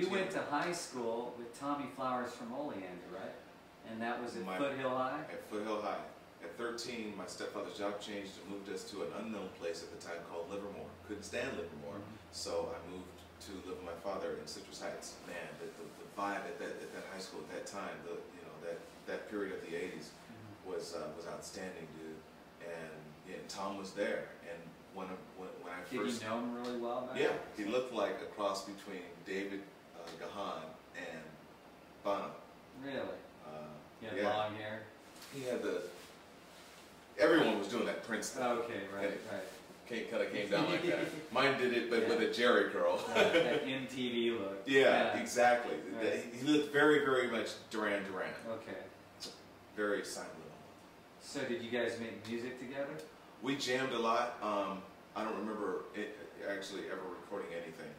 You went to high school with Tommy Flowers from Oleander, right? And that was at Foothill High? At Foothill High. At 13, my stepfather's job changed and moved us to an unknown place at the time called Livermore. Couldn't stand Livermore, so I moved to live with my father in Citrus Heights. Man, the vibe at that high school at that time, that period of the '80s was outstanding, dude. And Tom was there. And when I first, did you know him really well? Yeah, he looked like a cross between David Gahan and Bono. Really? He had long hair. He had the. Everyone was doing that Prince thing. Okay, right. Kind of came down like that. Mine did it, but with a Jerry curl. That MTV look. Yeah, exactly. Right. He looked very, very much Duran Duran. Okay. Very silent. So did you guys make music together? We jammed a lot. I don't remember actually ever recording anything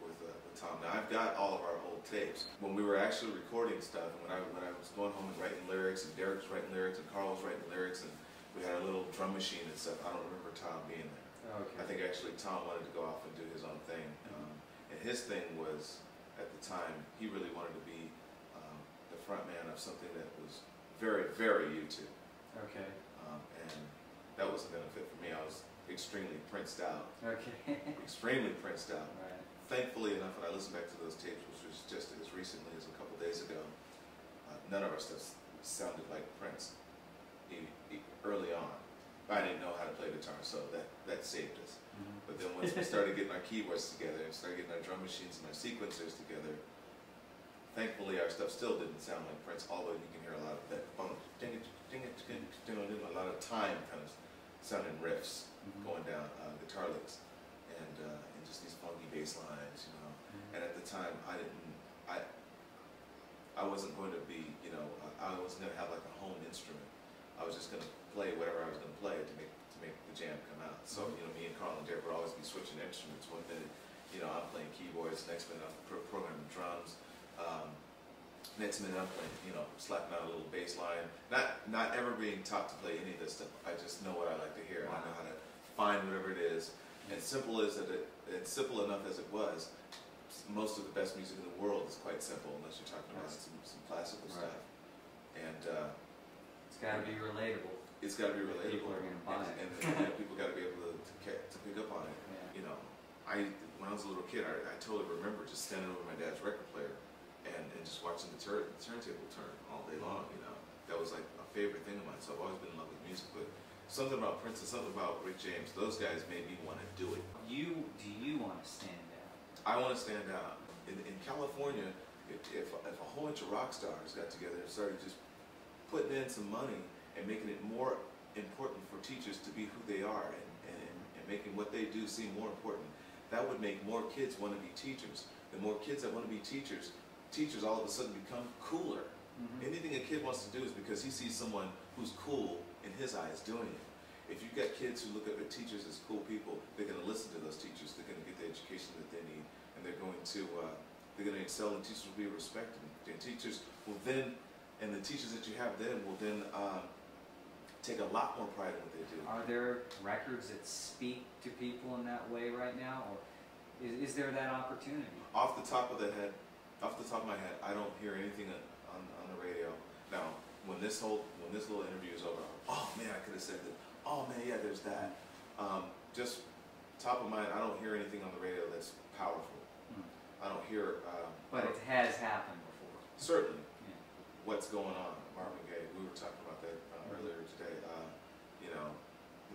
with Tom. Now I've got all of our old tapes. When we were actually recording stuff, and when I was going home and writing lyrics, and Derek was writing lyrics, and Carl was writing lyrics, and we had a little drum machine and stuff. I don't remember Tom being there. Okay. I think actually Tom wanted to go off and do his own thing. And his thing was, at the time, he really wanted to be the front man of something that was very, very U2. Okay. And that wasn't going to fit for me. I was extremely Princed out. Okay. Extremely Princed out. Right. Thankfully enough, when I listened back to those tapes, which was just as recently as a couple days ago, none of our stuff sounded like Prince. Early on, I didn't know how to play guitar, so that saved us. But then once we started getting our keyboards together and started getting our drum machines and our sequencers together, thankfully our stuff still didn't sound like Prince, although you can hear a lot of that a lot of time kind of sounding riffs going down guitar licks, and just these funky bass lines, you know. And at the time, I wasn't going to be, you know, I wasn't going to have like a home instrument. I was just going to play whatever I was going to play to make the jam come out. So, you know, me and Carl and Derek would always be switching instruments. One minute, you know, I'm playing keyboards. Next minute, I'm programming drums. Next minute, I'm playing, you know, slapping out a little bass line. Not ever being taught to play any of this stuff. I just know what I like to hear. Wow. I know how to find whatever it is. And simple enough as it was, most of the best music in the world is quite simple, unless you're talking about some classical stuff. And it's got to be relatable. It's got to be relatable. People are going to buy it. And you know, people got to be able to pick up on it. Yeah. You know, when I was a little kid, I totally remember just standing over my dad's record player and just watching the turntable turn all day long. You know, that was like a favorite thing of mine. So I've always been in love with music, but something about Prince and something about Rick James, those guys made me want to do it. Do you want to stand out? I want to stand out. In California, if a whole bunch of rock stars got together and started just putting in some money and making it more important for teachers to be who they are and making what they do seem more important, that would make more kids want to be teachers. The more kids that want to be teachers all of a sudden become cooler. Anything a kid wants to do is because he sees someone who's cool in his eyes doing it. If you've got kids who look at their teachers as cool people, they're going to listen to those teachers. They're going to get the education that they need, and they're going to excel, and teachers will be respected. And teachers will then, and the teachers that you have then will then take a lot more pride in what they do. Are there records that speak to people in that way right now, or is there that opportunity? Off the top of my head, I don't hear anything on the radio. Now, when this little interview is over, oh man, I could have said that. Oh man, yeah, there's that. Just top of mind, I don't hear anything on the radio that's powerful. I don't hear. But it has happened before. Certainly. Yeah. What's going on? Marvin Gaye. We were talking about that earlier today. You know,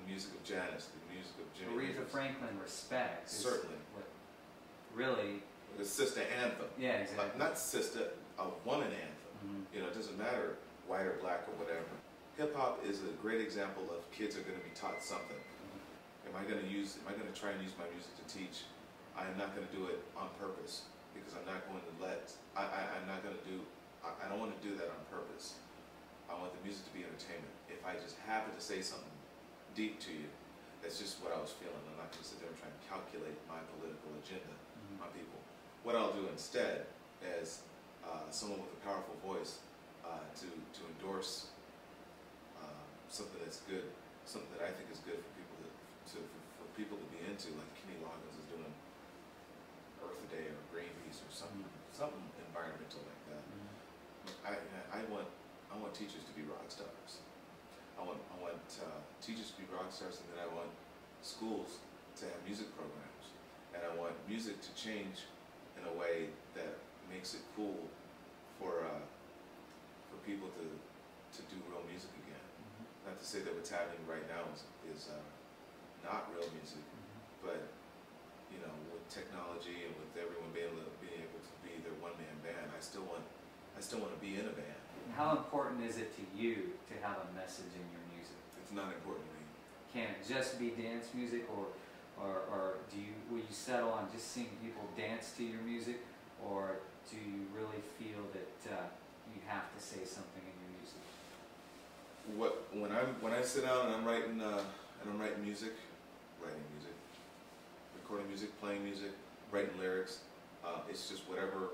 the music of Janis, the music of Jimmy. Aretha Franklin, Respect. Certainly. What really. The sister anthem. Yeah, exactly. Like, not sister, a woman anthem. You know, it doesn't matter white or black or whatever. Hip hop is a great example of kids are going to be taught something. Am I going to try and use my music to teach? I am not going to do it on purpose, because I'm not going to I don't want to do that on purpose. I want the music to be entertainment. If I just happen to say something deep to you, that's just what I was feeling. I'm not going to sit there and try and calculate my political agenda on people. What I'll do instead is someone with a powerful voice to endorse something that's good, something that I think is good for people to be into, like Kenny Loggins is doing Earth a Day or Greenpeace or something something environmental like that. I want teachers to be rock stars. I want teachers to be rock stars, and then I want schools to have music programs, and I want music to change in a way that makes it cool for people to do real music again. Not to say that what's happening right now is not real music, but you know, with technology and with everyone being able to be their one-man band, I still want to be in a band. How important is it to you to have a message in your music? It's not important to me. Can it just be dance music, or will you settle on just seeing people dance to your music, or do you really feel that you have to say something in your music? When I sit down and I'm writing music, recording music, playing music, writing lyrics, it's just whatever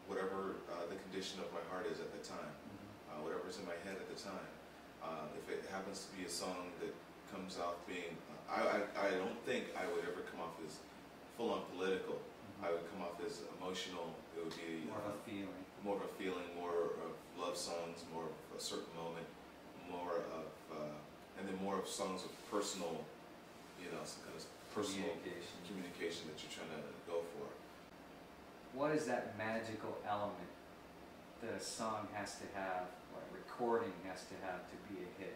the condition of my heart is at the time, whatever's in my head at the time. If it happens to be a song that comes off being, I don't think I would ever come off as full-on political. I would come off as emotional. It would be more of a feeling. More of a feeling, more of love songs, more of a certain moment, more of, and then more of songs of personal, you know, some kind of personal communication that you're trying to go for. What is that magical element that a song has to have, or a recording has to have to be a hit?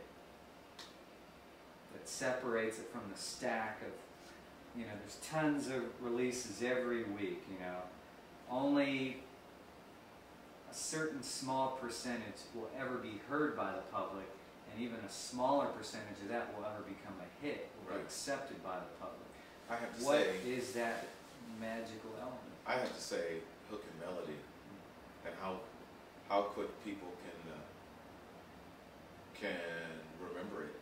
That separates it from the stack of, you know, there's tons of releases every week, you know. Only a certain small percentage will ever be heard by the public, and even a smaller percentage of that will ever become a hit, will be accepted by the public. I have to what say, is that magical element? I have to say hook and melody, and how quick people can remember it.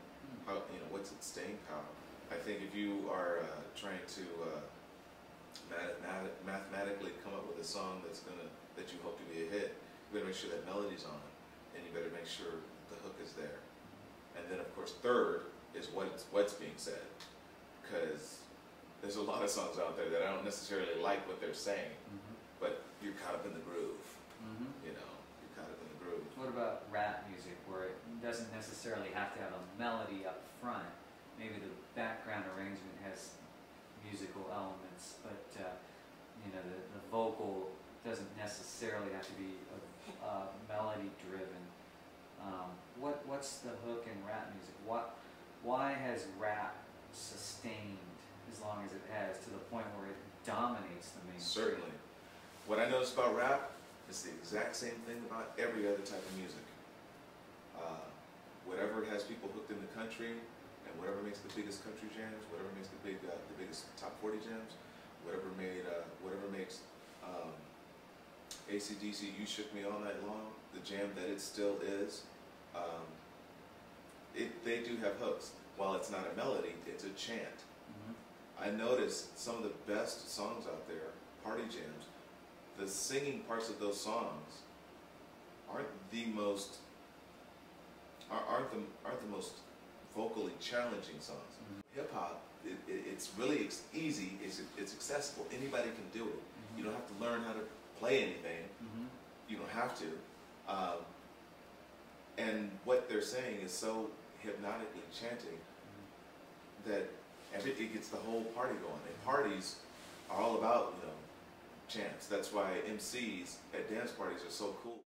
How, you know, what's its staying power? I think if you are trying to mathematically come up with a song that you hope to be a hit, you better make sure that melody's on, and you better make sure the hook is there. And then, of course, third is what's being said, because there's a lot of songs out there that I don't necessarily like what they're saying, but you're caught up in the groove. You know, you're caught up in the groove. What about rap music, where it doesn't necessarily have to have a melody up front? Maybe the background arrangement has musical elements, but you know, the vocal doesn't necessarily have to be melody driven. What's the hook in rap music? Why has rap sustained as long as it has, to the point where it dominates the mainstream? Certainly. What I notice about rap is the exact same thing about every other type of music. Whatever has people hooked in the country, and whatever makes the biggest country jams, whatever makes the biggest top 40 jams, whatever makes AC/DC, You Shook Me All Night Long, the jam that it still is, they do have hooks. While it's not a melody, it's a chant. I noticed some of the best songs out there, party jams, the singing parts of those songs aren't the most vocally challenging songs. Hip hop, it's really easy. It's accessible. Anybody can do it. You don't have to learn how to play anything. You don't have to. And what they're saying is so hypnotically chanting that it gets the whole party going. And parties are all about, you know, chants. That's why MCs at dance parties are so cool.